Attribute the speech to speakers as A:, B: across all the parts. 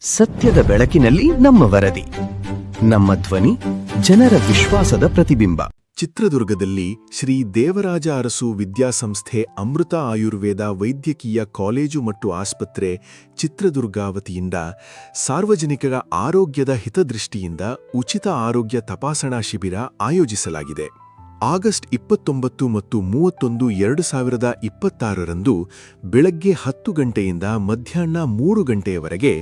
A: ಸತ್ಯದ ಬೆಳಕಿನಲ್ಲಿ ನಮ್ಮ ವರದಿ, ನಮ್ಮ ಧ್ವನಿ, ಜನರ ವಿಶ್ವಾಸದ ಪ್ರತಿಬಿಂಬ.
B: ಚಿತ್ರದುರ್ಗದಲ್ಲಿ ಶ್ರೀ ದೇವರಾಜ ಅರಸು ವಿದ್ಯಾಸಂಸ್ಥೆ ಅಮೃತ ಆಯುರ್ವೇದ ವೈದ್ಯಕೀಯ ಕಾಲೇಜು ಮತ್ತು ಆಸ್ಪತ್ರೆ ಚಿತ್ರದುರ್ಗ ವತಿಯಿಂದ ಸಾರ್ವಜನಿಕರ ಆರೋಗ್ಯದ ಹಿತದೃಷ್ಟಿಯಿಂದ ಉಚಿತ ಆರೋಗ್ಯ ತಪಾಸಣಾ ಶಿಬಿರ ಆಯೋಜಿಸಲಾಗಿದೆ. ಆಗಸ್ಟ್ 29 ಮತ್ತು 31, 2026ರಂದು ಬೆಳಗ್ಗೆ 10 ಗಂಟೆಯಿಂದ ಮಧ್ಯಾಹ್ನ 3 ಗಂಟೆಯವರೆಗೆ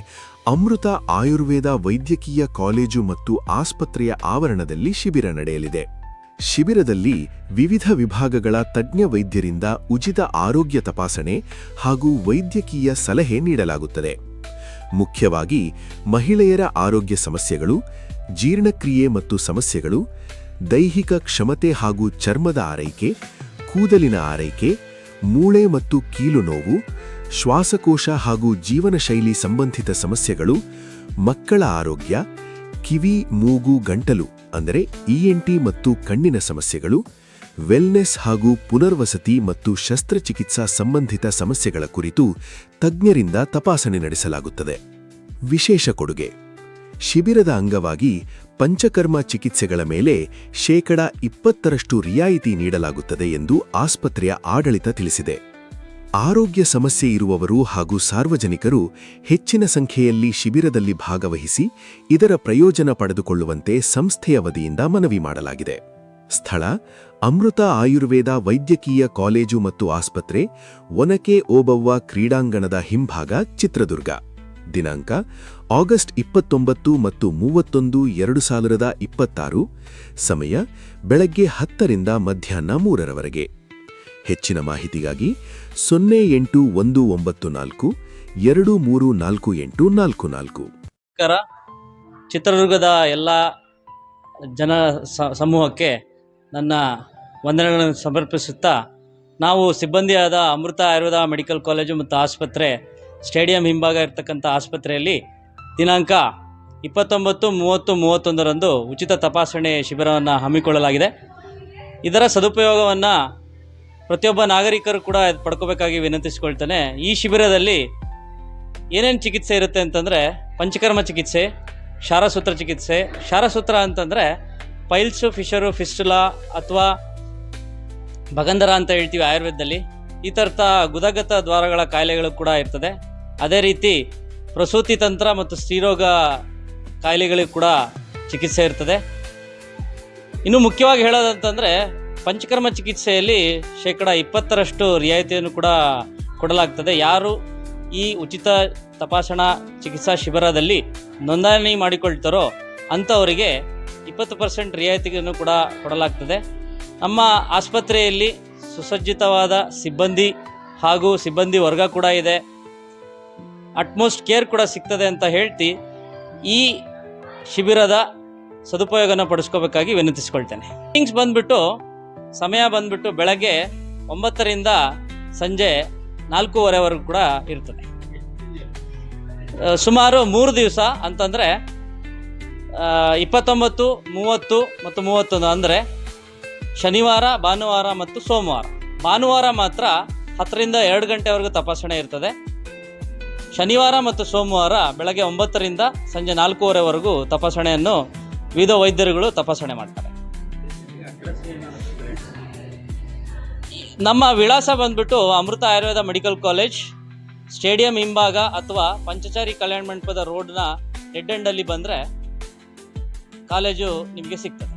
B: ಅಮೃತ ಆಯುರ್ವೇದ ವೈದ್ಯಕೀಯ ಕಾಲೇಜು ಮತ್ತು ಆಸ್ಪತ್ರೆಯ ಆವರಣದಲ್ಲಿ ಶಿಬಿರ ನಡೆಯಲಿದೆ. ಶಿಬಿರದಲ್ಲಿ ವಿವಿಧ ವಿಭಾಗಗಳ ತಜ್ಞ ವೈದ್ಯರಿಂದ ಉಚಿತ ಆರೋಗ್ಯ ತಪಾಸಣೆ ಹಾಗೂ ವೈದ್ಯಕೀಯ ಸಲಹೆ ನೀಡಲಾಗುತ್ತದೆ. ಮುಖ್ಯವಾಗಿ ಮಹಿಳೆಯರ ಆರೋಗ್ಯ ಸಮಸ್ಯೆಗಳು, ಜೀರ್ಣಕ್ರಿಯೆ ಮತ್ತು ಸಮಸ್ಯೆಗಳು, ದೈಹಿಕ ಕ್ಷಮತೆ ಹಾಗೂ ಚರ್ಮದ ಆರೈಕೆ, ಕೂದಲಿನ ಆರೈಕೆ, ಮೂಳೆ ಮತ್ತು ಕೀಲು ನೋವು, ಶ್ವಾಸಕೋಶ ಹಾಗೂ ಜೀವನಶೈಲಿ ಸಂಬಂಧಿತ ಸಮಸ್ಯೆಗಳು, ಮಕ್ಕಳ ಆರೋಗ್ಯ, ಕಿವಿ, ಮೂಗು, ಗಂಟಲು ಅಂದರೆ ENT ಮತ್ತು ಕಣ್ಣಿನ ಸಮಸ್ಯೆಗಳು, ವೆಲ್ನೆಸ್ ಹಾಗೂ ಪುನರ್ವಸತಿ ಮತ್ತು ಶಸ್ತ್ರಚಿಕಿತ್ಸಾ ಸಂಬಂಧಿತ ಸಮಸ್ಯೆಗಳ ಕುರಿತು ತಜ್ಞರಿಂದ ತಪಾಸಣೆ ನಡೆಸಲಾಗುತ್ತದೆ. ವಿಶೇಷ ಕೊಡುಗೆ: ಶಿಬಿರದ ಅಂಗವಾಗಿ ಪಂಚಕರ್ಮ ಚಿಕಿತ್ಸೆಗಳ ಮೇಲೆ 20% ರಿಯಾಯಿತಿ ನೀಡಲಾಗುತ್ತದೆ ಎಂದು ಆಸ್ಪತ್ರೆಯ ಆಡಳಿತ ತಿಳಿಸಿದೆ. ಆರೋಗ್ಯ ಸಮಸ್ಯೆ ಇರುವವರು ಹಾಗೂ ಸಾರ್ವಜನಿಕರು ಹೆಚ್ಚಿನ ಸಂಖ್ಯೆಯಲ್ಲಿ ಶಿಬಿರದಲ್ಲಿ ಭಾಗವಹಿಸಿ ಇದರ ಪ್ರಯೋಜನ ಪಡೆದುಕೊಳ್ಳುವಂತೆ ಸಂಸ್ಥೆಯ ವತಿಯಿಂದ ಮನವಿ ಮಾಡಲಾಗಿದೆ. ಸ್ಥಳ: ಅಮೃತ ಆಯುರ್ವೇದ ವೈದ್ಯಕೀಯ ಕಾಲೇಜು ಮತ್ತು ಆಸ್ಪತ್ರೆ, ಒನಕೆ ಓಬವ್ವ ಕ್ರೀಡಾಂಗಣದ ಹಿಂಭಾಗ, ಚಿತ್ರದುರ್ಗ. ದಿನಾಂಕ: ಆಗಸ್ಟ್ 29 ಮತ್ತು 31, 2026. ಸಮಯ: ಬೆಳಗ್ಗೆ 10ರಿಂದ ಮಧ್ಯಾಹ್ನ 3ರವರೆಗೆ. ಹೆಚ್ಚಿನ ಮಾಹಿತಿಗಾಗಿ 081942344844.
C: ಚಿತ್ರದುರ್ಗದ ಎಲ್ಲ ಜನ ಸಮೂಹಕ್ಕೆ ನನ್ನ ವಂದನೆಗಳನ್ನು ಸಮರ್ಪಿಸುತ್ತಾ, ನಾವು ಸಿಬ್ಬಂದಿಯಾದ ಅಮೃತ ಆಯುರ್ವೇದ ಮೆಡಿಕಲ್ ಕಾಲೇಜು ಮತ್ತು ಆಸ್ಪತ್ರೆ ಸ್ಟೇಡಿಯಂ ಹಿಂಭಾಗ ಇರತಕ್ಕಂಥ ಆಸ್ಪತ್ರೆಯಲ್ಲಿ ದಿನಾಂಕ 29, 30, 31ರಂದು ಉಚಿತ ತಪಾಸಣೆ ಶಿಬಿರವನ್ನು ಹಮ್ಮಿಕೊಳ್ಳಲಾಗಿದೆ. ಇದರ ಸದುಪಯೋಗವನ್ನು ಪ್ರತಿಯೊಬ್ಬ ನಾಗರಿಕರು ಕೂಡ ಪಡ್ಕೋಬೇಕಾಗಿ ವಿನಂತಿಸಿಕೊಳ್ತಾನೆ. ಈ ಶಿಬಿರದಲ್ಲಿ ಏನೇನು ಚಿಕಿತ್ಸೆ ಇರುತ್ತೆ ಅಂತಂದರೆ, ಪಂಚಕರ್ಮ ಚಿಕಿತ್ಸೆ, ಕ್ಷಾರಸೂತ್ರ ಚಿಕಿತ್ಸೆ. ಕ್ಷಾರಸೂತ್ರ ಅಂತಂದರೆ ಪೈಲ್ಸು, ಫಿಶರು, ಫಿಸ್ಟುಲಾ ಅಥವಾ ಭಗಂಧರ ಅಂತ ಹೇಳ್ತೀವಿ ಆಯುರ್ವೇದದಲ್ಲಿ. ಈ ಥರದ ಗುದಗತ ದ್ವಾರಗಳ ಕಾಯಿಲೆಗಳು ಕೂಡ ಇರ್ತದೆ. ಅದೇ ರೀತಿ ಪ್ರಸೂತಿ ತಂತ್ರ ಮತ್ತು ಸ್ತ್ರೀರೋಗ ಕಾಯಿಲೆಗಳಿಗೆ ಕೂಡ ಚಿಕಿತ್ಸೆ ಇರ್ತದೆ. ಇನ್ನು ಮುಖ್ಯವಾಗಿ ಹೇಳೋದಂತಂದರೆ, ಪಂಚಕರ್ಮ ಚಿಕಿತ್ಸೆಯಲ್ಲಿ 20% ರಿಯಾಯಿತಿಯನ್ನು ಕೂಡ ಕೊಡಲಾಗ್ತದೆ. ಯಾರು ಈ ಉಚಿತ ತಪಾಸಣಾ ಚಿಕಿತ್ಸಾ ಶಿಬಿರದಲ್ಲಿ ನೋಂದಣಿ ಮಾಡಿಕೊಳ್ತಾರೋ ಅಂಥವರಿಗೆ 20% ರಿಯಾಯಿತಿಯನ್ನು ಕೂಡ ಕೊಡಲಾಗ್ತದೆ. ನಮ್ಮ ಆಸ್ಪತ್ರೆಯಲ್ಲಿ ಸುಸಜ್ಜಿತವಾದ ಸಿಬ್ಬಂದಿ ಹಾಗೂ ಸಿಬ್ಬಂದಿ ವರ್ಗ ಕೂಡ ಇದೆ. ಅಟ್ಮೋಸ್ಟ್ ಕೇರ್ ಕೂಡ ಸಿಗ್ತದೆ ಅಂತ ಹೇಳ್ತಿ ಈ ಶಿಬಿರದ ಸದುಪಯೋಗನ ಪಡಿಸ್ಕೋಬೇಕಾಗಿ ವಿನಂತಿಸ್ಕೊಳ್ತೇನೆ. ಸಮಯ ಬಂದ್ಬಿಟ್ಟು ಬೆಳಗ್ಗೆ 9ರಿಂದ ಸಂಜೆ 4:15ವರೆಗೂ ಕೂಡ ಇರ್ತದೆ. ಸುಮಾರು 3 ದಿವಸ ಅಂತಂದರೆ 29, 30 ಮತ್ತು 31 ಅಂದರೆ ಶನಿವಾರ, ಭಾನುವಾರ ಮತ್ತು ಸೋಮವಾರ. ಭಾನುವಾರ ಮಾತ್ರ 10ರಿಂದ 2 ಗಂಟೆವರೆಗೂ ತಪಾಸಣೆ ಇರ್ತದೆ. ಶನಿವಾರ ಮತ್ತು ಸೋಮವಾರ ಬೆಳಗ್ಗೆ 9ರಿಂದ ಸಂಜೆ 4:15ವರೆಗೂ ತಪಾಸಣೆಯನ್ನು ವಿವಿಧ ವೈದ್ಯರುಗಳು ತಪಾಸಣೆ ಮಾಡ್ತಾರೆ. ನಮ್ಮ ವಿಳಾಸ ಬಂದ್ಬಿಟ್ಟು ಅಮೃತ ಆಯುರ್ವೇದ ಮೆಡಿಕಲ್ ಕಾಲೇಜ್ ಸ್ಟೇಡಿಯಂ ಹಿಂಭಾಗ ಅಥವಾ ಪಂಚಚಾರಿ ಕಲ್ಯಾಣ ಮಂಟಪದ ರೋಡ್ನ ಡೆಡ್ ಎಂಡಲ್ಲಿ ಬಂದರೆ ಕಾಲೇಜು ನಿಮಗೆ ಸಿಗ್ತದೆ.